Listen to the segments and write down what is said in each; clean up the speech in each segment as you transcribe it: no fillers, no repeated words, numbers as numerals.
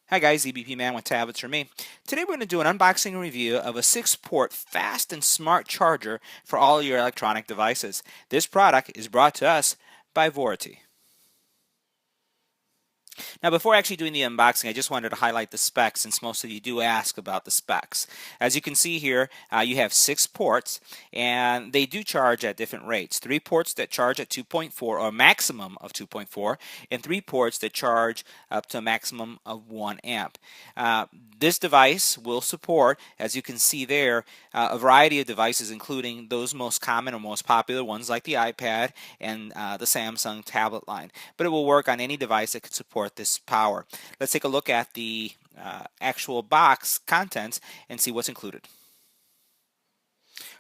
Hi guys, EBPMAN with tablets for me. Today we're going to do an unboxing review of a 6-port fast and smart charger for all your electronic devices. This product is brought to us by Vority. Now, before actually doing the unboxing, I just wanted to highlight the specs since most of you do ask about the specs. As you can see here, you have 6 ports and they do charge at different rates. 3 ports that charge at 2.4 or a maximum of 2.4 and 3 ports that charge up to a maximum of 1 amp. This device will support, as you can see there, a variety of devices including those most common or most popular ones like the iPad and the Samsung tablet line. But it will work on any device that could support this power. Let's take a look at the actual box contents and see what's included.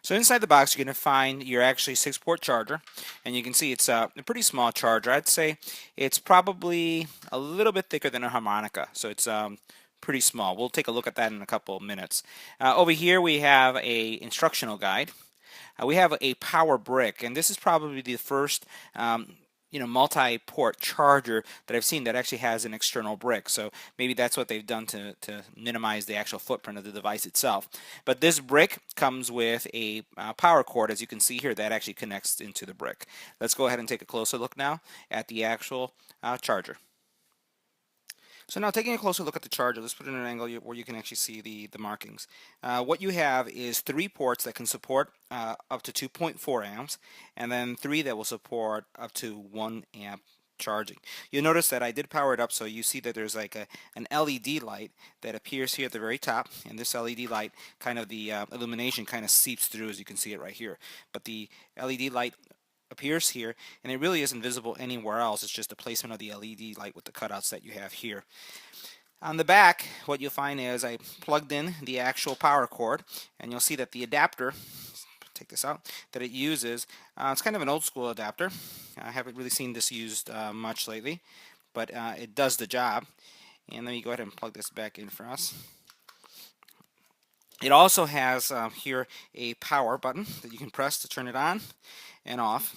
So inside the box you're going to find your actually 6-port charger, and you can see it's a pretty small charger. I'd say it's probably a little bit thicker than a harmonica, so it's pretty small. We'll take a look at that in a couple of minutes. Over here we have a instructional guide. We have a power brick, and this is probably the first multi-port charger that I've seen that actually has an external brick. So maybe that's what they've done to minimize the actual footprint of the device itself. But this brick comes with a power cord, as you can see here, that actually connects into the brick. Let's go ahead and take a closer look now at the actual charger. So now taking a closer look at the charger, let's put it in an angle where you can actually see the markings. What you have is 3 ports that can support up to 2.4 amps, and then 3 that will support up to 1 amp charging. You'll notice that I did power it up, so you see that there's like an LED light that appears here at the very top, and this LED light, kind of the illumination kind of seeps through, as you can see it right here. But the LED light appears here, and it really isn't visible anywhere else. It's just the placement of the LED light with the cutouts that you have here. On the back, what you'll find is I plugged in the actual power cord, and you'll see that the adapter, take this out, that it uses, it's kind of an old school adapter. I haven't really seen this used much lately, but it does the job. And let me go ahead and plug this back in for us. It also has here a power button that you can press to turn it on and off.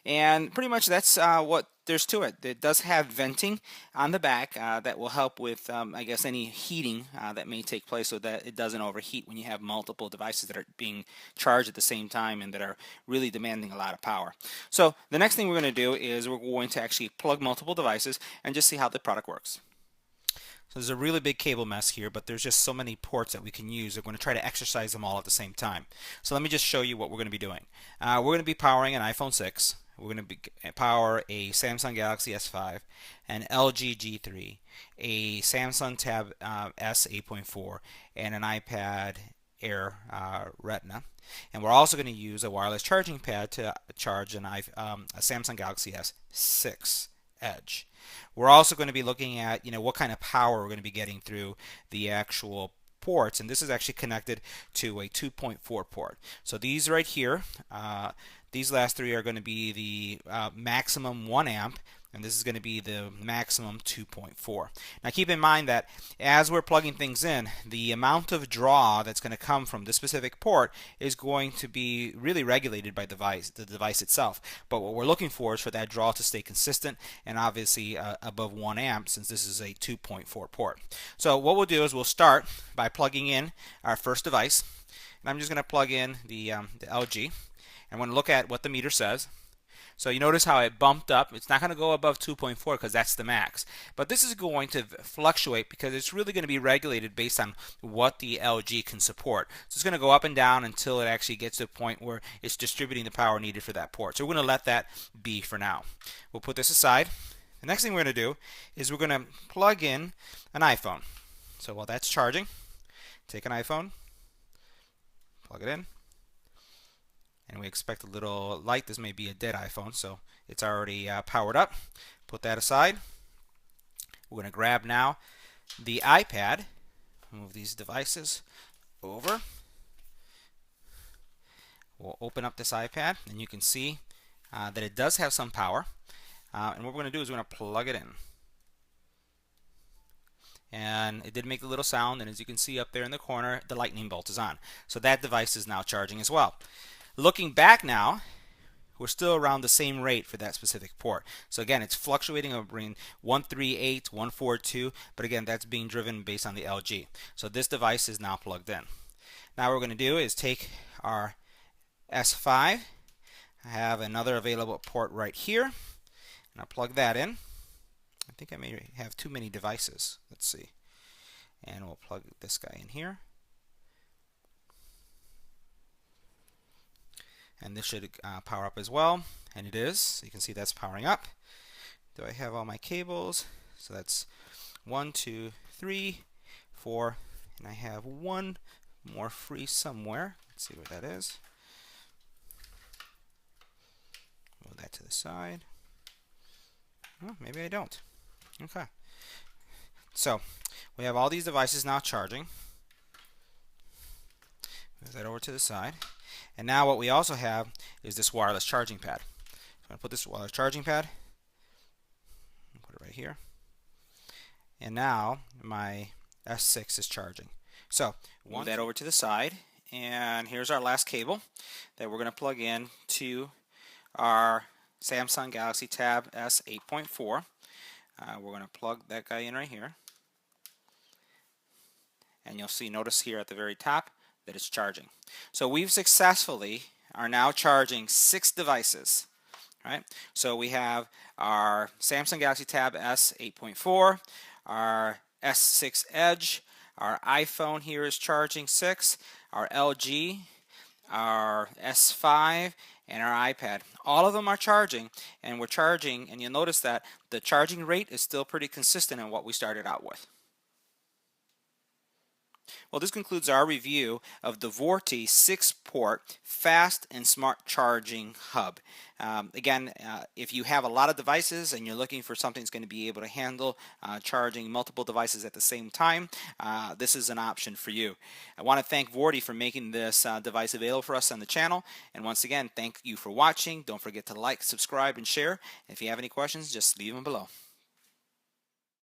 And pretty much that's what there's to it. It does have venting on the back that will help with, I guess, any heating that may take place so that it doesn't overheat when you have multiple devices that are being charged at the same time and that are really demanding a lot of power. So the next thing we're going to do is we're going to actually plug multiple devices and just see how the product works. So there's a really big cable mess here, but there's just so many ports that we can use. We're going to try to exercise them all at the same time. So let me just show you what we're going to be doing. We're going to be powering an iPhone 6. We're going to power a Samsung Galaxy S5, an LG G3, a Samsung Tab S 8.4, and an iPad Air Retina. And we're also going to use a wireless charging pad to charge a Samsung Galaxy S6 Edge. We're also going to be looking at what kind of power we're going to be getting through the actual ports, and this is actually connected to a 2.4 port. So these right here, these last 3 are going to be the maximum 1 amp, and this is going to be the maximum 2.4. Now keep in mind that as we're plugging things in, the amount of draw that's going to come from this specific port is going to be really regulated by the device itself. But what we're looking for is for that draw to stay consistent and obviously above 1 amp, since this is a 2.4 port. So what we'll do is we'll start by plugging in our first device, and I'm just going to plug in the LG, and I'm going to look at what the meter says. So you notice how it bumped up. It's not going to go above 2.4 because that's the max. But this is going to fluctuate because it's really going to be regulated based on what the LG can support. So it's going to go up and down until it actually gets to a point where it's distributing the power needed for that port. So we're going to let that be for now. We'll put this aside. The next thing we're going to do is we're going to plug in an iPhone. So while that's charging, take an iPhone, plug it in. And we expect a little light. This may be a dead iPhone, so it's already powered up. Put that aside. We're going to grab now the iPad. Move these devices over. We'll open up this iPad, and you can see that it does have some power. And what we're going to do is we're going to plug it in. And it did make a little sound, and as you can see up there in the corner, the lightning bolt is on. So that device is now charging as well. Looking back now, we're still around the same rate for that specific port. So again, it's fluctuating between 138, 142, but again, that's being driven based on the LG. So this device is now plugged in. Now what we're going to do is take our S5. I have another available port right here, and I'll plug that in. I think I may have too many devices. Let's see. And we'll plug this guy in here. And this should power up as well, and it is. So you can see that's powering up. Do I have all my cables? So that's 1, 2, 3, 4, and I have one more free somewhere. Let's see where that is. Move that to the side. Oh, maybe I don't. Okay. So we have all these devices now charging. Move that over to the side. And now what we also have is this wireless charging pad. So I'm going to put this wireless charging pad, put it right here. And now my S6 is charging. So move that over to the side, and here's our last cable that we're going to plug in to our Samsung Galaxy Tab S 8.4. We're going to plug that guy in right here, and you'll see, notice here at the very top that it's charging. So we've successfully are now charging 6 devices. Right? So we have our Samsung Galaxy Tab S 8.4, our S6 Edge, our iPhone here is charging 6, our LG, our S5, and our iPad. All of them are charging, and we're charging, and you'll notice that the charging rate is still pretty consistent in what we started out with. Well, this concludes our review of the Vority 6-port fast and smart charging hub. Again, if you have a lot of devices and you're looking for something that's going to be able to handle charging multiple devices at the same time, this is an option for you. I want to thank Vority for making this device available for us on the channel. And once again, thank you for watching. Don't forget to like, subscribe, and share. If you have any questions, just leave them below.